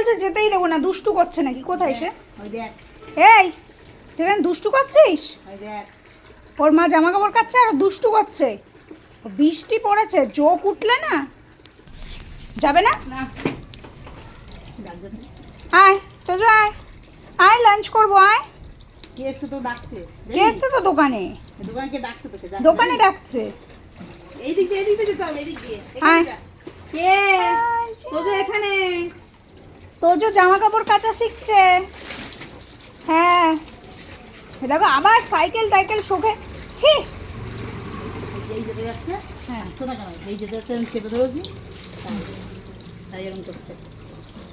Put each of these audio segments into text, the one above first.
বলছে যেতেই দেবো না, দুষ্টু করছে নাকি? কোথায় সে? ওই দেখ, এই তুই এখানে দুষ্টু করছিস? ওই দেখ। ওর মা জামা কাপড় কাচ্ছে আর ও দুষ্টু করছে। বৃষ্টি পড়েছে, চোখ উঠলে না যাবে না। না ডাক দে তো। আয় তো আয়, আয় লাঞ্চ করবো আয়। কে এসছে তো ডাকছে? কে এসছে তো দোকানে? দোকানে কে ডাকছে তোকে? যা। দোকানে ডাকছে। এইদিক দিয়ে যেতে হবে, এইদিক দিয়ে। আয়। এখানে যা। কে? তোজো এখানে। তোজো জামা কাপড় কাচা শিখছে। হ্যাঁ দেখো আবার সাইকেল টাইকেল শোকে। ছি। যেই যেতে যাচ্ছে, হ্যাঁ আসতো না কেন? যেই যেতে যাচ্ছে আমি চেপে ধরেছি, তাই এরকম করছে।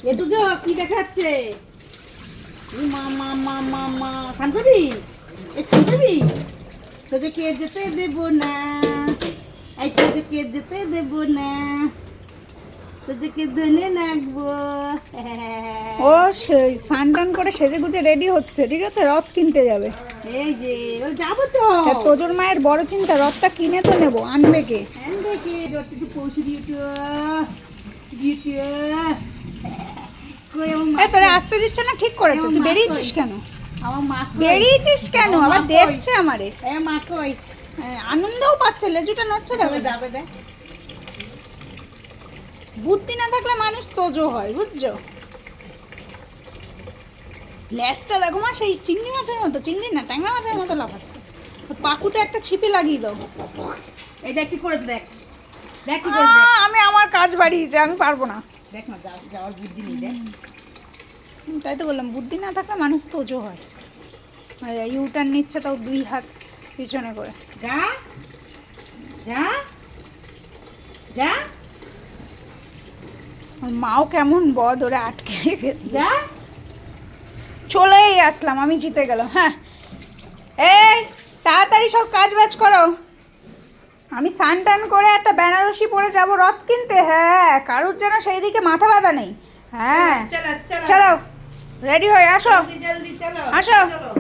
এ তোজো কি দেখাচ্ছে? মা মা মা মা মা স্নান করবি? স্নান করবি? তোজো কে যেতে দেবো না, এই তোজো কে যেতে দেবো না, তোজোকে ধনে রাখবো। ও স্নান টান করে সেজে গুজে রেডি হচ্ছে, ঠিক আছে? রথ কিনতে যাবে। এই যে ও যাবো তো। তোজোর মায়ের বড় চিন্তা, রথটা কিনে তো নেবো, আনবে কে? দেখে রথটা একটু পৌঁছে দিয়ে তো দিতে কই আমার মা? তোরা আসতে দিচ্ছে না, ঠিক করেছে। তুই বেরিয়েছিস কেন? আমার মা কই? বেরিয়েছিস কেন? আমার আবার মা কই? দেখছে আমারে। এ মা কই? আনন্দও পাচ্ছে, লেজুটা নড়ছে দেখো। চলে যাবে দেখ। বুদ্ধি না থাকলে মানুষ তোজো হয়, বুঝছো? ল্যাসটা দেখো মা, সেই চিংড়ি মাছের মতো, চিংড়ি না ট্যাংরা মাছের মতো লাফাচ্ছে। পাকুতে একটা ছিপে লাগিয়ে দাও। এটা কি করেছে দেখ, দেখ কি করেছে দেখ। আমি আমার কাজ বাড়িয়েছে, আমি পারবো না। দেখ না, যাওয়ার বুদ্ধি নেই দেখ। তাই তো বললাম, বুদ্ধি না থাকলে মানুষ তোজো হয়। ইউটার্ন নিচ্ছে তাও 2 হাত পিছনে করে। যা যা যা ওর মাও কেমন বদ, ওরা আটকে রেখেছে। যা। চলেই আসলাম, আমি জিতে গেলাম। হ্যাঁ এই তাড়াতাড়ি সব কাজ বাজ করো। আমি স্নান টান করে একটা বেনারসি পরে যাব রথ কিনতে। হ্যাঁ কারুর যেন সেই দিকে মাথা ব্যথা নেই। হ্যাঁ চলো চলো চলো রেডি হয়ে আসো, জলদি জলদি চলো আসো। চলো।